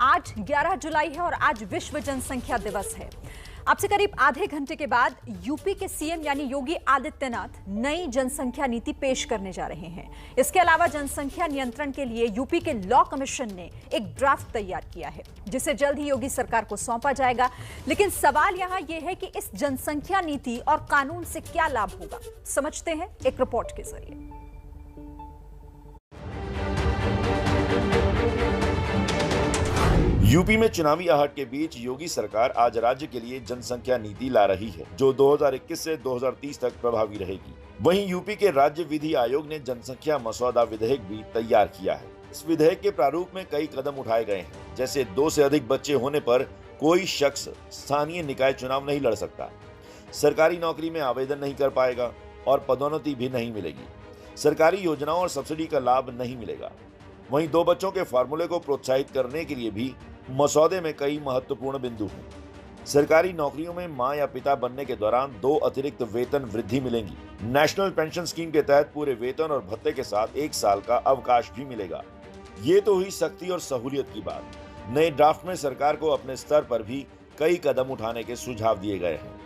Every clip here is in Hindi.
आज 11 जुलाई है और आज विश्व जनसंख्या दिवस है। अब से करीब आधे घंटे के बाद यूपी के सीएम यानी योगी आदित्यनाथ नई जनसंख्या नीति पेश करने जा रहे हैं। इसके अलावा जनसंख्या नियंत्रण के लिए यूपी के लॉ कमीशन ने एक ड्राफ्ट तैयार किया है, जिसे जल्द ही योगी सरकार को सौंपा जाएगा। लेकिन सवाल यहां यह है कि इस जनसंख्या नीति और कानून से क्या लाभ होगा, समझते हैं एक रिपोर्ट के जरिए। यूपी में चुनावी आहट के बीच योगी सरकार आज राज्य के लिए जनसंख्या नीति ला रही है, जो 2021 से 2030 तक प्रभावी रहेगी। वहीं यूपी के राज्य विधि आयोग ने जनसंख्या मसौदा विधेयक भी तैयार किया है। इस विधेयक के प्रारूप में कई कदम उठाए गए हैं, जैसे 2 से अधिक बच्चे होने पर कोई शख्स स्थानीय निकाय चुनाव नहीं लड़ सकता, सरकारी नौकरी में आवेदन नहीं कर पाएगा और पदोन्नति भी नहीं मिलेगी। सरकारी योजनाओं और सब्सिडी का लाभ नहीं मिलेगा। वहीं 2 बच्चों के फार्मूले को प्रोत्साहित करने के लिए भी मसौदे में कई महत्वपूर्ण बिंदु हैं। सरकारी नौकरियों में मां या पिता बनने के दौरान 2 अतिरिक्त वेतन वृद्धि मिलेंगी। नेशनल पेंशन स्कीम के तहत पूरे वेतन और भत्ते के साथ 1 साल का अवकाश भी मिलेगा। ये तो हुई सख्ती और सहूलियत की बात। नए ड्राफ्ट में सरकार को अपने स्तर पर भी कई कदम उठाने के सुझाव दिए गए हैं।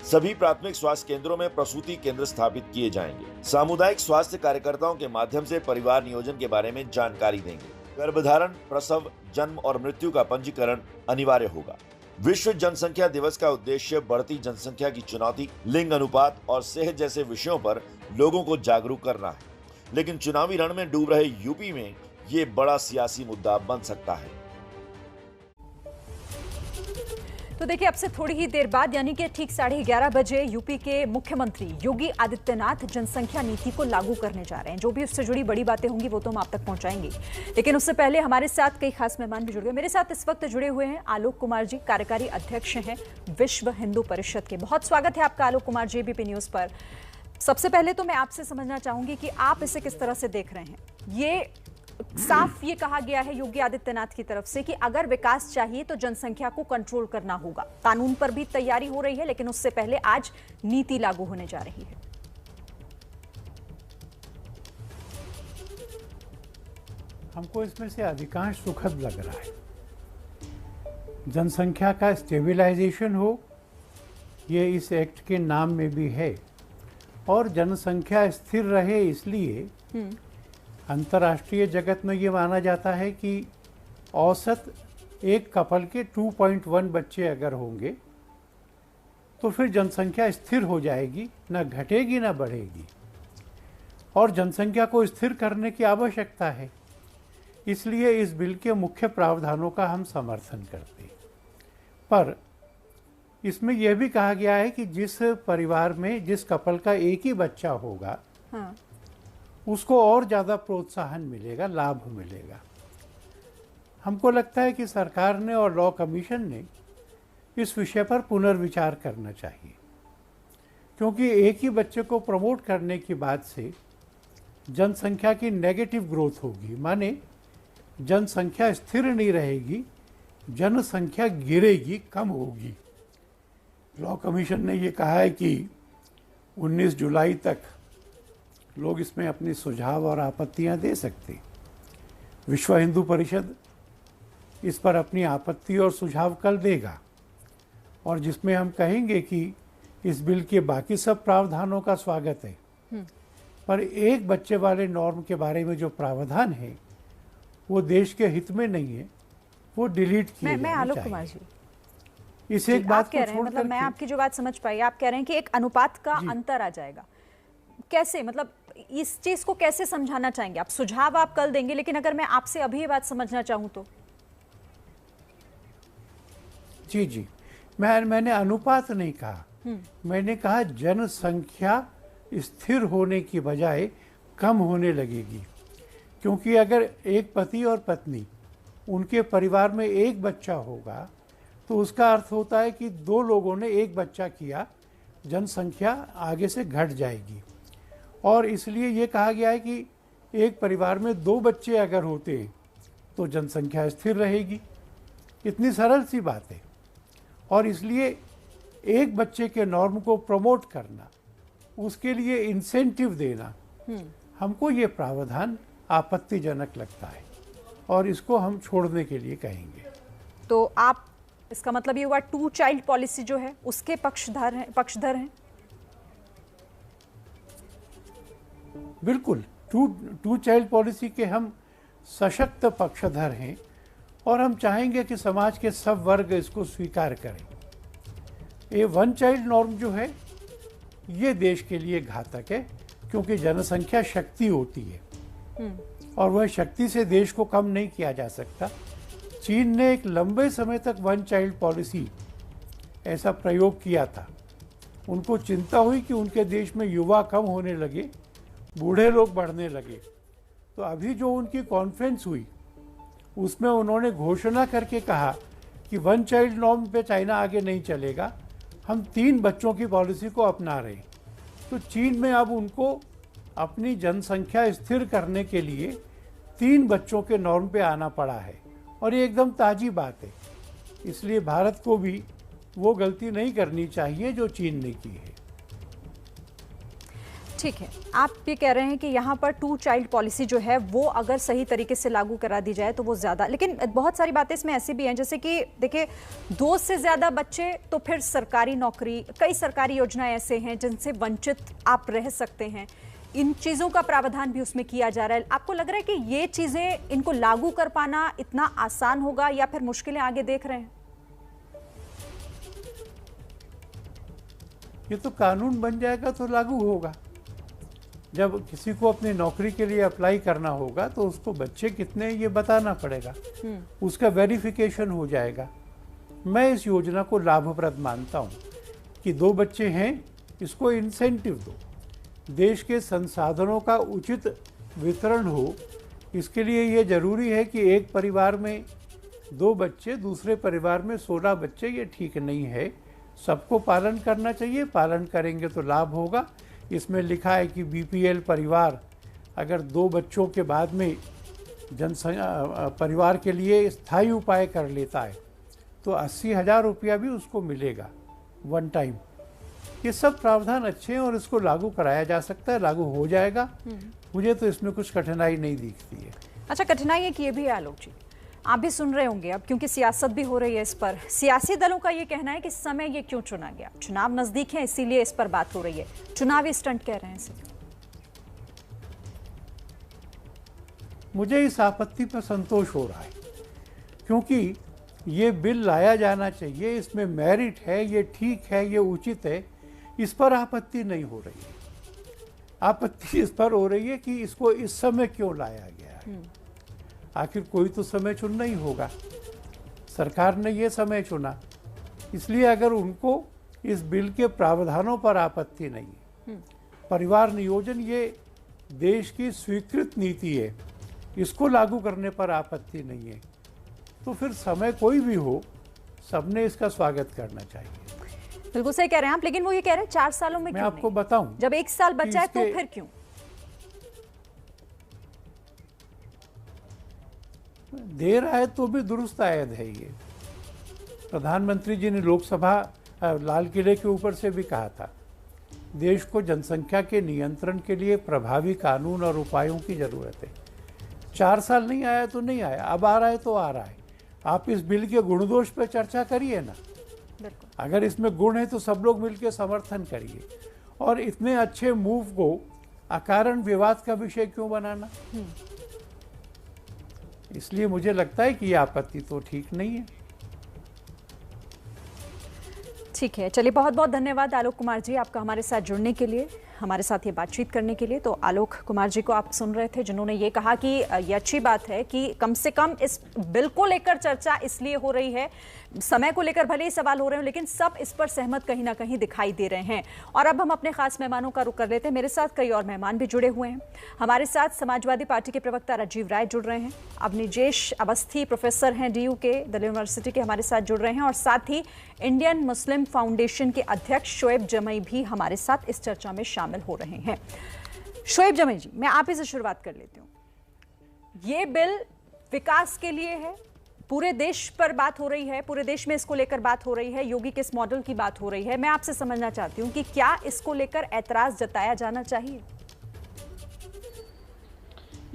सभी प्राथमिक स्वास्थ्य केंद्रों में प्रसूति केंद्र स्थापित किए जाएंगे। सामुदायिक स्वास्थ्य कार्यकर्ताओं के माध्यम से परिवार नियोजन के बारे में जानकारी देंगे। गर्भधारण, प्रसव, जन्म और मृत्यु का पंजीकरण अनिवार्य होगा। विश्व जनसंख्या दिवस का उद्देश्य बढ़ती जनसंख्या की चुनौती, लिंग अनुपात और सेहत जैसे विषयों पर लोगों को जागरूक करना है। लेकिन चुनावी रण में डूब रहे यूपी में ये बड़ा सियासी मुद्दा बन सकता है। तो देखिए, अब से थोड़ी ही देर बाद यानी कि ठीक 11:30 बजे यूपी के मुख्यमंत्री योगी आदित्यनाथ जनसंख्या नीति को लागू करने जा रहे हैं। जो भी उससे जुड़ी बड़ी बातें होंगी वो तो हम आप तक पहुंचाएंगे, लेकिन उससे पहले हमारे साथ कई खास मेहमान भी जुड़ गए। मेरे साथ इस वक्त जुड़े हुए हैं आलोक कुमार जी, कार्यकारी अध्यक्ष हैं विश्व हिंदू परिषद के। बहुत स्वागत है आपका आलोक कुमार जी एबीपी न्यूज पर। सबसे पहले तो मैं आपसे समझना चाहूंगी कि आप इसे किस तरह से देख रहे हैं। ये साफ ये कहा गया है योगी आदित्यनाथ की तरफ से कि अगर विकास चाहिए तो जनसंख्या को कंट्रोल करना होगा। कानून पर भी तैयारी हो रही है, लेकिन उससे पहले आज नीति लागू होने जा रही है। हमको इसमें से अधिकांश सुखद लग रहा है। जनसंख्या का स्टेबलाइजेशन हो, ये इस एक्ट के नाम में भी है, और जनसंख्या स्थिर रहे इसलिए अंतर्राष्ट्रीय जगत में ये माना जाता है कि औसत एक कपल के 2.1 बच्चे अगर होंगे तो फिर जनसंख्या स्थिर हो जाएगी, ना घटेगी ना बढ़ेगी। और जनसंख्या को स्थिर करने की आवश्यकता है, इसलिए इस बिल के मुख्य प्रावधानों का हम समर्थन करते हैं। पर इसमें यह भी कहा गया है कि जिस परिवार में जिस कपल का एक ही बच्चा होगा, हाँ, उसको और ज़्यादा प्रोत्साहन मिलेगा, लाभ मिलेगा। हमको लगता है कि सरकार ने और लॉ कमीशन ने इस विषय पर पुनर्विचार करना चाहिए, क्योंकि एक ही बच्चे को प्रमोट करने की बात से जनसंख्या की नेगेटिव ग्रोथ होगी, माने जनसंख्या स्थिर नहीं रहेगी, जनसंख्या गिरेगी, कम होगी। लॉ कमीशन ने ये कहा है कि 19 जुलाई तक लोग इसमें अपनी सुझाव और आपत्तियां दे सकते। विश्व हिंदू परिषद इस पर अपनी आपत्ति और सुझाव कल देगा, और जिसमें हम कहेंगे कि इस बिल के बाकी सब प्रावधानों का स्वागत है, पर एक बच्चे वाले नॉर्म के बारे में जो प्रावधान है वो देश के हित में नहीं है, वो डिलीट किए जाने चाहिए। मैं आलोक कुमार जी, इस एक बात को छोड़ मतलब मैं आपकी जो बात समझ पाई, आप कह रहे हैं कि एक अनुपात का अंतर आ जाएगा। कैसे, मतलब इस चीज को कैसे समझाना चाहेंगे आप? सुझाव आप कल देंगे, लेकिन अगर मैं आपसे अभी ये बात समझना चाहूं तो। जी, मैंने अनुपात नहीं कहा, मैंने कहा जनसंख्या स्थिर होने की बजाय कम होने लगेगी। क्योंकि अगर एक पति और पत्नी, उनके परिवार में एक बच्चा होगा तो उसका अर्थ होता है कि 2 लोगों ने एक बच्चा किया, जनसंख्या आगे से घट जाएगी। और इसलिए ये कहा गया है कि एक परिवार में 2 बच्चे अगर होते तो जनसंख्या स्थिर रहेगी। इतनी सरल सी बात है। और इसलिए एक बच्चे के नॉर्म को प्रमोट करना, उसके लिए इंसेंटिव देना, हमको ये प्रावधान आपत्तिजनक लगता है और इसको हम छोड़ने के लिए कहेंगे। तो आप, इसका मतलब ये हुआ 2 चाइल्ड पॉलिसी जो है उसके पक्षधर हैं। बिल्कुल, टू चाइल्ड पॉलिसी के हम सशक्त पक्षधर हैं और हम चाहेंगे कि समाज के सब वर्ग इसको स्वीकार करें। ये 1 चाइल्ड नॉर्म जो है ये देश के लिए घातक है, क्योंकि जनसंख्या शक्ति होती है और वह शक्ति से देश को कम नहीं किया जा सकता। चीन ने एक लंबे समय तक 1 चाइल्ड पॉलिसी ऐसा प्रयोग किया था। उनको चिंता हुई कि उनके देश में युवा कम होने लगे, बूढ़े लोग बढ़ने लगे। तो अभी जो उनकी कॉन्फ्रेंस हुई उसमें उन्होंने घोषणा करके कहा कि 1 चाइल्ड नॉर्म पे चाइना आगे नहीं चलेगा, हम 3 बच्चों की पॉलिसी को अपना रहे हैं। तो चीन में अब उनको अपनी जनसंख्या स्थिर करने के लिए 3 बच्चों के नॉर्म पे आना पड़ा है और ये एकदम ताज़ी बात है। इसलिए भारत को भी वो गलती नहीं करनी चाहिए जो चीन ने की है। ठीक है, आप ये कह रहे हैं कि यहाँ पर 2 चाइल्ड पॉलिसी जो है वो अगर सही तरीके से लागू करा दी जाए तो वो ज़्यादा, लेकिन बहुत सारी बातें इसमें ऐसी भी हैं जैसे कि देखिए 2 से ज़्यादा बच्चे तो फिर सरकारी नौकरी, कई सरकारी योजनाएं ऐसे हैं जिनसे वंचित आप रह सकते हैं। इन चीज़ों का प्रावधान भी उसमें किया जा रहा है। आपको लग रहा है कि ये चीज़ें इनको लागू कर पाना इतना आसान होगा या फिर मुश्किलें आगे देख रहे हैं? ये तो कानून बन जाएगा तो लागू होगा। जब किसी को अपनी नौकरी के लिए अप्लाई करना होगा तो उसको बच्चे कितने ये बताना पड़ेगा, उसका वेरिफिकेशन हो जाएगा। मैं इस योजना को लाभप्रद मानता हूँ कि 2 बच्चे हैं, इसको इंसेंटिव दो, देश के संसाधनों का उचित वितरण हो। इसके लिए ये जरूरी है कि एक परिवार में 2 बच्चे, दूसरे परिवार में 16 बच्चे, ये ठीक नहीं है। सबको पालन करना चाहिए, पालन करेंगे तो लाभ होगा। इसमें लिखा है कि बीपीएल परिवार अगर 2 बच्चों के बाद में परिवार के लिए स्थायी उपाय कर लेता है तो 80,000 रुपया भी उसको मिलेगा 1 टाइम। ये सब प्रावधान अच्छे हैं और इसको लागू कराया जा सकता है, लागू हो जाएगा। मुझे तो इसमें कुछ कठिनाई नहीं दिखती है। अच्छा, कठिनाई है कि ये भी है आलोक जी, आप भी सुन रहे होंगे अब, क्योंकि सियासत भी हो रही है इस पर। सियासी दलों का ये कहना है कि इस समय ये क्यों चुना गया, चुनाव नजदीक है इसीलिए इस पर बात हो रही है, चुनावी स्टंट कह रहे हैं इसे। मुझे इस आपत्ति पर संतोष हो रहा है, क्योंकि ये बिल लाया जाना चाहिए, इसमें मेरिट है, ये ठीक है, ये उचित है, इस पर आपत्ति नहीं हो रही है। आपत्ति इस पर हो रही है कि इसको इस समय क्यों लाया गया है। आखिर कोई तो समय चुनना ही होगा, सरकार ने ये समय चुना, इसलिए अगर उनको इस बिल के प्रावधानों पर आपत्ति नहीं है, परिवार नियोजन ये देश की स्वीकृत नीति है, इसको लागू करने पर आपत्ति नहीं है, तो फिर समय कोई भी हो, सबने इसका स्वागत करना चाहिए। बिल्कुल सही कह रहे हैं आप, लेकिन वो ये कह रहे हैं 4 सालों में मैं क्यों आपको नहीं? बताऊं, जब 1 साल बचा है तो फिर क्यों? देर आए तो भी दुरुस्त आयत है ये। प्रधानमंत्री जी ने लोकसभा लाल किले के ऊपर से भी कहा था, देश को जनसंख्या के नियंत्रण के लिए प्रभावी कानून और उपायों की जरूरत है। 4 साल नहीं आया तो नहीं आया, अब आ रहा है तो आ रहा है। आप इस बिल के गुण दोष पर चर्चा करिए ना, अगर इसमें गुण है तो सब लोग मिलकर समर्थन करिए, और इतने अच्छे मूव को अकारण विवाद का विषय क्यों बनाना। इसलिए मुझे लगता है कि ये आपत्ति तो ठीक नहीं है। ठीक है, चलिए बहुत बहुत धन्यवाद आलोक कुमार जी आपका हमारे साथ जुड़ने के लिए, हमारे साथ ये बातचीत करने के लिए। तो आलोक कुमार जी को आप सुन रहे थे, जिन्होंने ये कहा कि ये अच्छी बात है कि कम से कम इस बिल को लेकर चर्चा इसलिए हो रही है, समय को लेकर भले ही सवाल हो रहे हो, लेकिन सब इस पर सहमत कहीं ना कहीं दिखाई दे रहे हैं। और अब हम अपने खास मेहमानों का रुख कर लेते हैं। मेरे साथ कई और मेहमान भी जुड़े हुए हैं। हमारे साथ समाजवादी पार्टी के प्रवक्ता राजीव राय जुड़ रहे हैं, अवनिजेश अवस्थी प्रोफेसर हैं DU के दिल्ली यूनिवर्सिटी के, हमारे साथ जुड़ रहे हैं, और साथ ही इंडियन मुस्लिम फाउंडेशन के अध्यक्ष शोएब जमई भी हमारे साथ इस चर्चा में शामिल हो रहे हैं। शोएब जमई जी, मैं आप ही से शुरुआत कर लेती हूँ। ये बिल विकास के लिए है, पूरे देश पर बात हो रही है, पूरे देश में इसको लेकर बात हो रही है, योगी के इस मॉडल की बात हो रही है। मैं आपसे समझना चाहती हूँ कि क्या इसको लेकर ऐतराज जताया जाना चाहिए?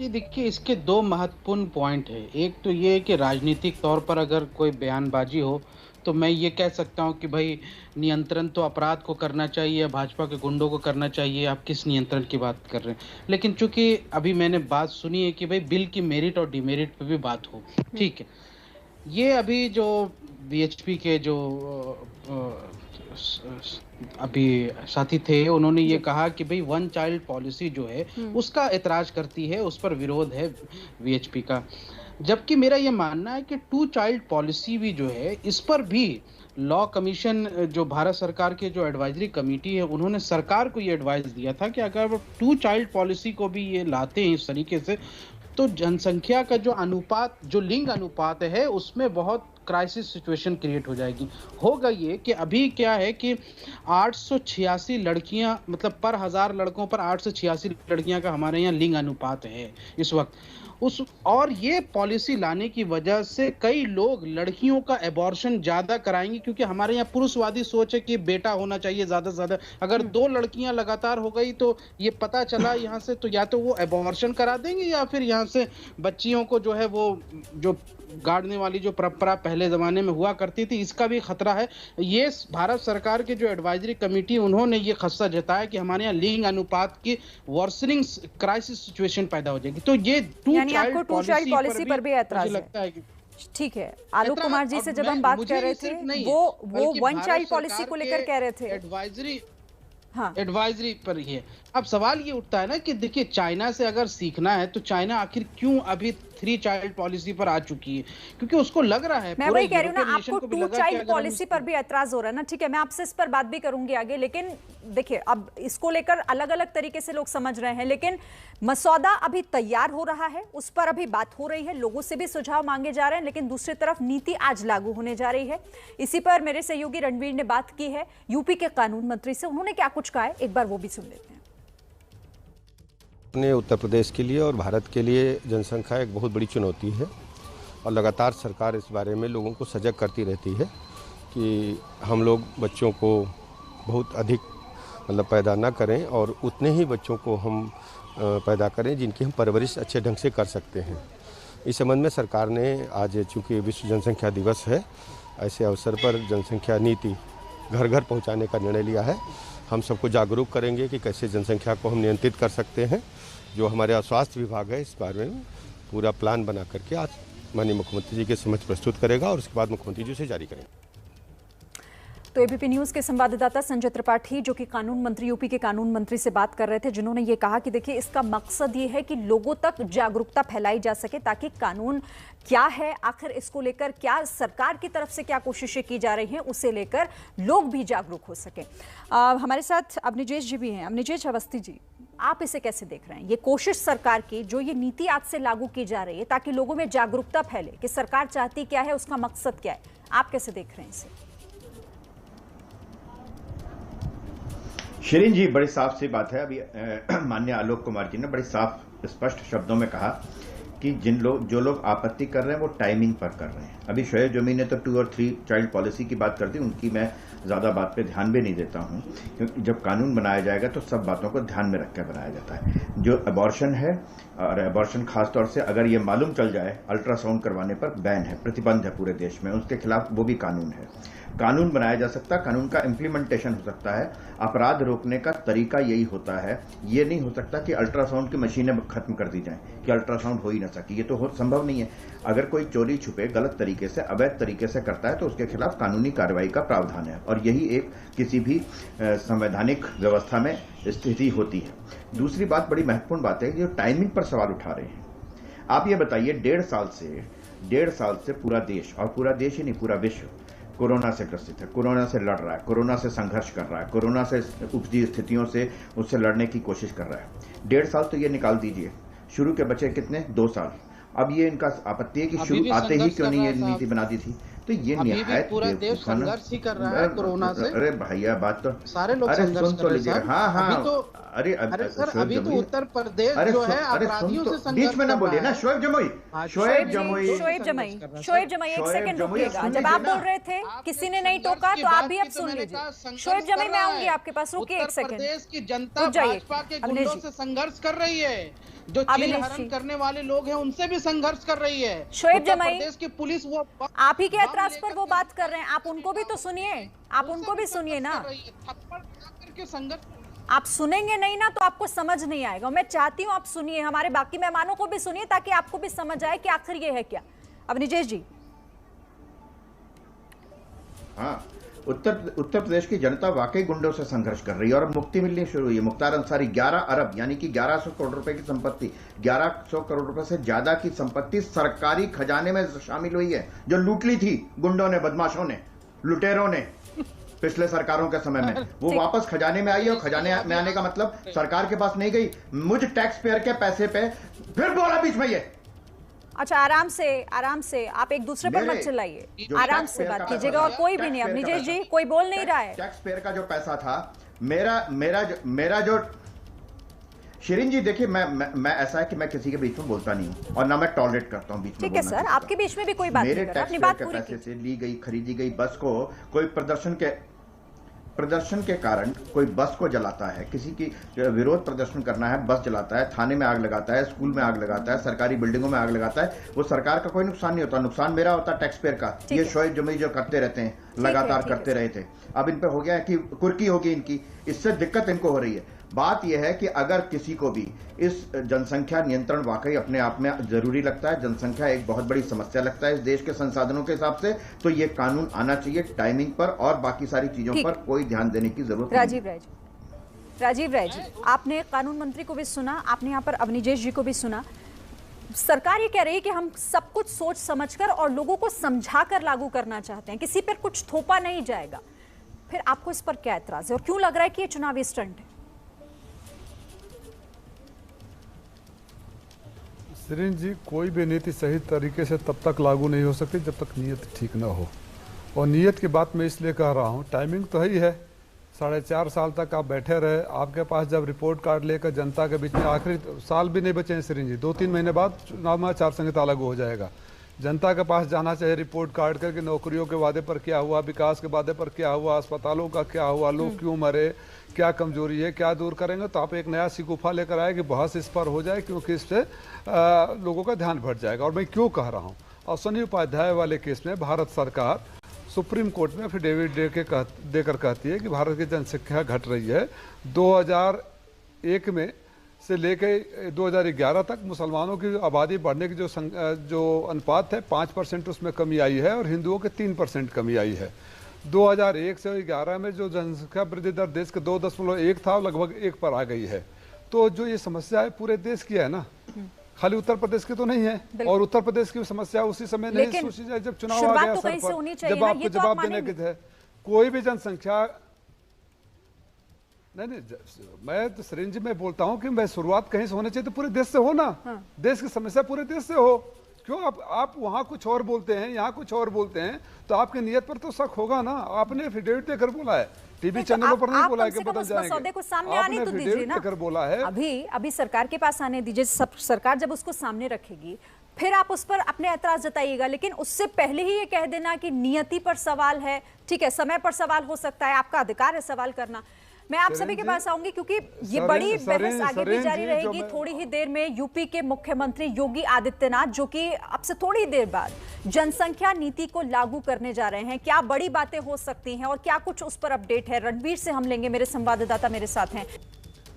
ये देखिए, इसके दो महत्वपूर्ण पॉइंट है। एक तो ये है कि राजनीतिक तौर पर अगर कोई बयानबाजी हो तो मैं ये कह सकता हूँ कि भाई नियंत्रण तो अपराध को करना चाहिए, भाजपा के गुंडों को करना चाहिए, आप किस नियंत्रण की बात कर रहे हैं। लेकिन चूंकि अभी मैंने बात सुनी है कि भाई बिल की मेरिट और डिमेरिट पे भी बात हो, ठीक है। ये अभी जो बीएचपी के जो अभी साथी थे, उन्होंने ये कहा कि भाई वन चाइल्ड पॉलिसी जो है उसका ऐतराज करती है, उस पर विरोध है बीएचपी का। जबकि मेरा ये मानना है कि टू चाइल्ड पॉलिसी भी जो है, इस पर भी लॉ कमीशन जो भारत सरकार के जो एडवाइजरी कमेटी है, उन्होंने सरकार को ये एडवाइस दिया था कि अगर वो टू चाइल्ड पॉलिसी को भी ये लाते हैं इस तरीके से, तो जनसंख्या का जो अनुपात, जो लिंग अनुपात है, उसमें बहुत क्राइसिस सिचुएशन क्रिएट हो जाएगी। होगा ये कि अभी क्या है कि 886 लड़कियां, मतलब पर 1000 लड़कों पर 886 लड़कियां का हमारे यहाँ लिंग अनुपात है इस वक्त। और ये पॉलिसी लाने की वजह से कई लोग लड़कियों का एबॉर्शन ज्यादा कराएंगे, क्योंकि हमारे यहाँ पुरुषवादी सोच है कि बेटा होना चाहिए ज्यादा से ज्यादा। अगर 2 लड़कियां लगातार हो गई तो ये पता चला यहाँ से, तो या तो वो एबॉर्शन करा देंगे या फिर यहाँ से बच्चियों को जो है वो जो गाड़ने वाली जो परंपरा पहले जमाने में हुआ करती थी, इसका भी खतरा है। ये भारत सरकार के जो एडवाइजरी कमेटी, उन्होंने ये खदशा जताया कि हमारे यहाँ लिंग अनुपात की वर्सनिंग क्राइसिस सिचुएशन पैदा हो जाएगी। तो ये टू चाइल्ड पॉलिसी पर भी ऐतराज लगता है कि ठीक है। आलोक कुमार जी से जब हम बात कर रहे थे, वो वन चाइल्ड पॉलिसी को लेकर कह रहे थे, एडवाइजरी, हाँ, एडवाइजरी पर ही है। अब सवाल ये उठता है ना कि देखिए, चाइना से अगर सीखना है तो चाइना आखिर क्यों अभी 3 चाइल्ड पॉलिसी पर आ चुकी है? क्योंकि उसको लग रहा है, मैं वही कह रही हूँ ना, आपको 2 चाइल्ड पॉलिसी पर भी ऐतराज हो रहा है ना। ठीक है, मैं आपसे इस पर बात भी करूंगी आगे, लेकिन देखिए अब इसको लेकर अलग अलग तरीके से लोग समझ रहे हैं, लेकिन मसौदा अभी तैयार हो रहा है, उस पर अभी बात हो रही है, लोगों से भी सुझाव मांगे जा रहे हैं, लेकिन दूसरी तरफ नीति आज लागू होने जा रही है। इसी पर मेरे सहयोगी रणवीर ने बात की है यूपी के कानून मंत्री से, उन्होंने क्या कुछ कहा है, एक बार वो भी सुन लेते हैं। अपने उत्तर प्रदेश के लिए और भारत के लिए जनसंख्या एक बहुत बड़ी चुनौती है और लगातार सरकार इस बारे में लोगों को सजग करती रहती है कि हम लोग बच्चों को बहुत अधिक मतलब पैदा ना करें और उतने ही बच्चों को हम पैदा करें जिनकी हम परवरिश अच्छे ढंग से कर सकते हैं। इस संबंध में सरकार ने आज, चूँकि विश्व जनसंख्या दिवस है, ऐसे अवसर पर जनसंख्या नीति घर घर पहुँचाने का निर्णय लिया है। हम सबको जागरूक करेंगे कि कैसे जनसंख्या को हम नियंत्रित कर सकते हैं। जो हमारे स्वास्थ्य विभाग है, इस बारे में पूरा प्लान बना करके आज माननीय मुख्यमंत्री जी के समक्ष प्रस्तुत करेगा और उसके बाद मुख्यमंत्री जी से जारी करेंगे। तो एबीपी न्यूज के संवाददाता संजय त्रिपाठी, जो कि कानून मंत्री, यूपी के कानून मंत्री से बात कर रहे थे, जिन्होंने ये कहा कि देखिए, इसका मकसद ये है कि लोगों तक जागरूकता फैलाई जा सके, ताकि कानून क्या है, आखिर इसको लेकर क्या सरकार की तरफ से क्या कोशिशें की जा रही हैं, उसे लेकर लोग भी जागरूक हो सके। हमारे साथ अवनिजेश जी भी हैं। अवनिजेश अवस्थी जी, आप इसे कैसे देख रहे हैं, ये कोशिश सरकार की, जो ये नीति आज से लागू की जा रही है ताकि लोगों में जागरूकता फैले कि सरकार चाहती क्या है, उसका मकसद क्या है, आप कैसे देख रहे हैं इसे? शिरीन जी, बड़ी साफ सी बात है। अभी माननीय आलोक कुमार जी ने बड़ी साफ स्पष्ट शब्दों में कहा कि जो लोग आपत्ति कर रहे हैं वो टाइमिंग पर कर रहे हैं। अभी शोएब जमी ने तो 2 और 3 चाइल्ड पॉलिसी की बात कर दी, उनकी मैं ज्यादा बात पे ध्यान भी नहीं देता हूं, क्योंकि जब कानून बनाया जाएगा तो सब बातों को ध्यान में रखकर बनाया जाता है। जो अबॉर्शन है, और अबॉर्शन खासतौर से अगर ये मालूम चल जाए, अल्ट्रासाउंड करवाने पर बैन है, प्रतिबंध है पूरे देश में, उसके खिलाफ वो भी कानून है। कानून बनाया जा सकता है, कानून का इम्प्लीमेंटेशन हो सकता है। अपराध रोकने का तरीका यही होता है। ये नहीं हो सकता कि अल्ट्रासाउंड की मशीनें खत्म कर दी जाएं, कि अल्ट्रासाउंड हो ही ना सके, ये तो संभव नहीं है। अगर कोई चोरी छुपे गलत तरीके से, अवैध तरीके से करता है तो उसके खिलाफ कानूनी कार्रवाई का प्रावधान है, और यही एक किसी भी संवैधानिक व्यवस्था में स्थिति होती है। दूसरी बात, बड़ी महत्वपूर्ण बात है, जो टाइमिंग पर सवाल उठा रहे हैं। आप ये बताइए, 1.5 साल से पूरा देश, और पूरा देश ही नहीं पूरा विश्व, कोरोना से ग्रसित है, कोरोना से लड़ रहा है, कोरोना से संघर्ष कर रहा है, कोरोना से उपजी स्थितियों से उससे लड़ने की कोशिश कर रहा है। 1.5 साल तो ये निकाल दीजिए, शुरू के बचे कितने, 2 साल। अब ये इनका आपत्ति है कि शुरू आते ही क्यों नहीं ये नीति बना दी थी। तो ये अभी भी निहायत पूरा देश बेवकूफाना- संघर्ष ही कर रहा है कोरोना से। अरे भैया बात तो सारे लोग अरे संघर्ष सुन कर तो रहे लीजिए। हैं सर। हाँ हाँ अभी तो अरे सर शोएब अभी तो जमुई, उत्तर प्रदेश अरे जो सुन- है अरे सुन अपराधियों तो, से संघर्ष बीच में ना कर बोलिए रहा ना है। शोएब जमुई, हाँ, शोएब जी, जमुई, शोएब जमुई, शोएब जमुई, एक शोएब सेकंड जमुई, रुकिएगा। सुन जब लीजिए आप ना। बोल रहे थे किसी ने नहीं संघर्ष टोका की तो आप बात भी की अब तो सुन मैंने लीजिए। कहा संघर्ष शोएब जमुई कर मैं रहा आऊंगी है। आपके पास, रुकिए एक उत्तर सेकंड। प्रदेश की जनता रुक जाइए। भाजपा के अवनीश गुंडों जी। से संघर्ष कर रही है, जो चील अवनीश हरण जी। करने वाले लोग हैं उनसे भी संघर्ष कर रही है। शोएब उत्तर जमुई, प्रदेश की पुलिस वो आप ही के बम ऐतराज पर लेकर वो के बात कर रहे हैं, आप उनको भी तो सुनिए, आप उनको भी सुनिए ना। थप्पड़ खाकर के संघर्ष। आप सुनेंगे नहीं ना तो आपको समझ नहीं आएगा। मैं चाहती हूँ आप सुनिए, हमारे बाकी मेहमानों को भी सुनिए ताकि आपको भी समझ आए कि आखिर ये है क्या। अवनीश जी। हाँ, उत्तर प्रदेश की जनता वाकई गुंडों से संघर्ष कर रही है और अब मुक्ति मिलनी शुरू हुई है। मुख्तार अंसारी 11 अरब यानी कि 1100 करोड़ रुपए की संपत्ति, 1100 करोड़ रुपए से ज्यादा की संपत्ति सरकारी खजाने में शामिल हुई है, जो लूट ली थी गुंडों ने, बदमाशों ने, लुटेरों ने पिछले सरकारों के समय में। वो वापस खजाने में आई है और खजाने में आने का मतलब सरकार के पास नहीं गई, मुझ टैक्स पेयर के पैसे पे। फिर बोला बीच में ये। अच्छा, आराम से आप एक दूसरे पर मत चिल्लाइए, आराम से बात कीजिएगा। और कोई भी नहीं, अवनीश जी कोई बोल नहीं रहा है। टैक्स पेयर का जो पैसा था, मेरा जो शिरीन जी देखिए, मैं ऐसा है कि मैं किसी के बीच में बोलता नहीं हूं और ना मैं टॉलरेट करता हूं बीच में। ठीक है सर, आपके बीच में भी कोई बात नहीं कर रहा, अपनी बात पूरी पैसे से ली गई, खरीदी गई बस को कोई प्रदर्शन के कारण कोई बस को जलाता है, किसी की विरोध प्रदर्शन करना है, बस जलाता है, थाने में आग लगाता है, स्कूल में आग लगाता है, सरकारी बिल्डिंगों में आग लगाता है, वो सरकार का कोई नुकसान नहीं होता, नुकसान मेरा होता है टैक्स पेयर का। ये शोएब जमुई जो करते रहते हैं, लगातार करते रहे थे, अब इन पे हो गया है कि कुर्की होगी इनकी, इससे दिक्कत इनको हो रही है। बात यह है कि अगर किसी को भी इस जनसंख्या नियंत्रण वाकई अपने आप में जरूरी लगता है, जनसंख्या एक बहुत बड़ी समस्या लगता है इस देश के संसाधनों के हिसाब से, तो ये कानून आना चाहिए टाइमिंग पर और बाकी सारी चीजों पर कोई ध्यान देने की जरूरत नहीं। राजीव राय जी, आपने कानून मंत्री को भी सुना, आपने यहाँ पर अवनीश जी को भी सुना। सरकार ये कह रही है कि हम सब कुछ सोच समझकर और लोगों को समझाकर लागू करना चाहते हैं, किसी पर कुछ थोपा नहीं जाएगा। फिर आपको इस पर क्या एतराज है और क्यों लग रहा है कि ये चुनावी स्टंट है? शिरीन जी, कोई भी नीति सही तरीके से तब तक लागू नहीं हो सकती जब तक नीयत ठीक ना हो। और नीयत की बात मैं इसलिए कह रहा हूँ, टाइमिंग तो ही है, 4.5 साल तक आप बैठे रहे, आपके पास जब रिपोर्ट कार्ड लेकर जनता के बीच में, आखिरी साल भी नहीं बचे हैं शिरीन जी, 2-3 महीने बाद चुनाव में आचार संहिता लागू हो जाएगा। जनता के पास जाना चाहिए रिपोर्ट कार्ड करके, नौकरियों के वादे पर क्या हुआ, विकास के वादे पर क्या हुआ, अस्पतालों का क्या हुआ, लोग क्यों मरे, क्या कमजोरी है, क्या दूर करेंगे। तो आप एक नया शिकूफा लेकर आए कि बहस इस पर हो जाए, क्योंकि इससे लोगों का ध्यान भट जाएगा। और मैं क्यों कह रहा हूँ, अश्विनी उपाध्याय वाले केस में भारत सरकार सुप्रीम कोर्ट में एफिडेविट देकर कहती है कि भारत की जनसंख्या घट रही है। 2001 में से लेकर 2011 तक मुसलमानों की आबादी बढ़ने की जो अनुपात है 5% उसमें कमी आई है और हिंदुओं के 3% कमी आई है। 2001 से 11 में जो जनसंख्या वृद्धि दर देश के 2.1 था, लगभग 1 पर आ गई है। तो जो ये समस्या है पूरे देश की है ना, खाली उत्तर प्रदेश की तो नहीं है। और उत्तर प्रदेश की समस्या उसी समय नहीं सोची जाए जब चुनाव आ गया सर पर, जब आपको जवाब देने के थे। कोई भी जनसंख्या नहीं, मैं तो शिरीन जी में बोलता हूँ कि मैं शुरुआत कहीं से होनी चाहिए, तो पूरे देश से हो ना। हाँ। देश की समस्या पूरे देश से हो। क्यों आप वहाँ कुछ और बोलते हैं, यहाँ कुछ और बोलते हैं, तो आपकी नीयत पर तो शक होगा ना। आपने एफिडेविट देकर बोला है, टीवी चैनलों पर नहीं बोला है कि बदल जाएंगे। सौदे को सामने आने तो दीजिए ना, बोला है। अभी सरकार के पास आने दीजिए, सरकार जब उसको सामने रखेगी फिर आप उस पर अपने ऐतराज जताइएगा। लेकिन उससे पहले ही ये कह देना कि नियति पर सवाल है, ठीक है, समय पर सवाल हो सकता है, आपका अधिकार है सवाल करना। मैं आप सभी के पास आऊंगी क्योंकि ये बड़ी बहस आगे भी जारी रहेगी। थोड़ी ही देर में यूपी के मुख्यमंत्री योगी आदित्यनाथ, जो कि अब से थोड़ी देर बाद जनसंख्या नीति को लागू करने जा रहे हैं, क्या बड़ी बातें हो सकती हैं और क्या कुछ उस पर अपडेट है, रणवीर से हम लेंगे, मेरे संवाददाता मेरे साथ हैं।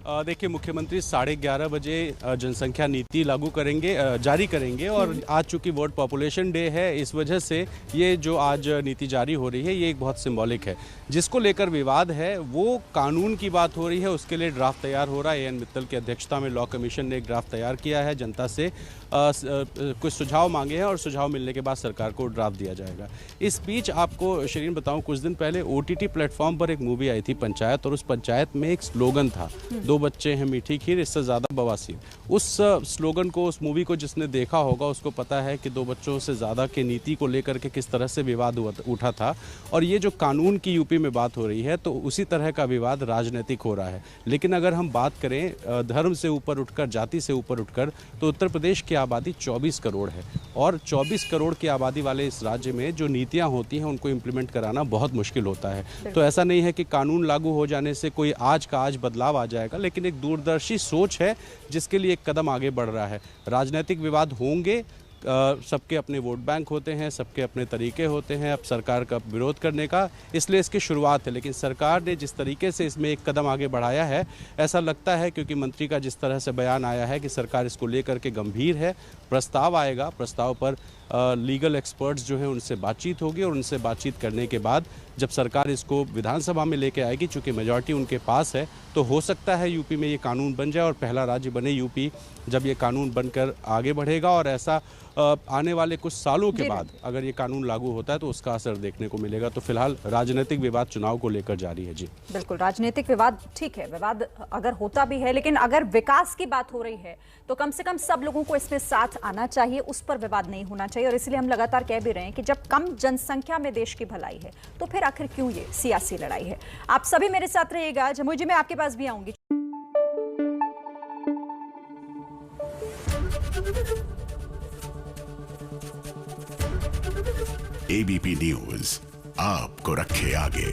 देखिए, मुख्यमंत्री 11:30 बजे जनसंख्या नीति लागू करेंगे, जारी करेंगे। और आज चूंकि वर्ल्ड पॉपुलेशन डे है, इस वजह से ये जो आज नीति जारी हो रही है ये एक बहुत सिंबॉलिक है। जिसको लेकर विवाद है वो कानून की बात हो रही है, उसके लिए ड्राफ्ट तैयार हो रहा है। एएन मित्तल की अध्यक्षता में लॉ कमीशन ने एक ड्राफ्ट तैयार किया है, जनता से कुछ सुझाव मांगे हैं और सुझाव मिलने के बाद सरकार को ड्राफ्ट दिया जाएगा। इस बीच आपको शिरीन बताऊं, कुछ दिन पहले OTT प्लेटफॉर्म पर एक मूवी आई थी पंचायत, और उस पंचायत में एक स्लोगन था दो बच्चे हैं मीठी खीर, इससे ज़्यादा बवासीर। उस स्लोगन को, उस मूवी को जिसने देखा होगा उसको पता है कि दो बच्चों से ज़्यादा की नीति को लेकर के किस तरह से विवाद उठा था। और ये जो कानून की यूपी में बात हो रही है तो उसी तरह का विवाद राजनीतिक हो रहा है। लेकिन अगर हम बात करें धर्म से ऊपर उठकर, जाति से ऊपर उठकर, तो उत्तर प्रदेश की आबादी 24 करोड़ है और 24 करोड़ की आबादी वाले इस राज्य में जो नीतियां होती हैं उनको इम्प्लीमेंट कराना बहुत मुश्किल होता है। तो ऐसा नहीं है कि कानून लागू हो जाने से कोई आज का आज बदलाव आ जाएगा, लेकिन एक दूरदर्शी सोच है जिसके लिए एक कदम आगे बढ़ रहा है। राजनीतिक विवाद होंगे, सबके अपने वोट बैंक होते हैं, सबके अपने तरीके होते हैं अब सरकार का विरोध करने का, इसलिए इसकी शुरुआत है। लेकिन सरकार ने जिस तरीके से इसमें एक कदम आगे बढ़ाया है, ऐसा लगता है क्योंकि मंत्री का जिस तरह से बयान आया है कि सरकार इसको लेकर के गंभीर है। प्रस्ताव आएगा, प्रस्ताव पर लीगल एक्सपर्ट्स जो हैं उनसे बातचीत होगी और उनसे बातचीत करने के बाद जब सरकार इसको विधानसभा में लेके आएगी, चूँकि मेजॉरिटी उनके पास है, तो हो सकता है यूपी में ये कानून बन जाए और पहला राज्य बने यूपी जब ये कानून बनकर आगे बढ़ेगा। और ऐसा आने वाले कुछ सालों के बाद अगर ये कानून लागू होता है तो उसका असर देखने को मिलेगा। तो फिलहाल राजनीतिक विवाद चुनाव को लेकर जारी है। जी बिल्कुल, राजनीतिक विवाद ठीक है, विवाद अगर होता भी है, लेकिन अगर विकास की बात हो रही है तो कम से कम सब लोगों को इसमें साथ आना चाहिए, उस पर विवाद नहीं होना चाहिए। और इसलिए हम लगातार कह भी रहे हैं कि जब कम जनसंख्या में देश की भलाई है तो फिर आखिर क्यों ये सियासी लड़ाई है। आप सभी मेरे साथ रहिएगा, जमुई जी मैं आपके पास भी आऊंगी। एबीपी न्यूज आपको रखे आगे।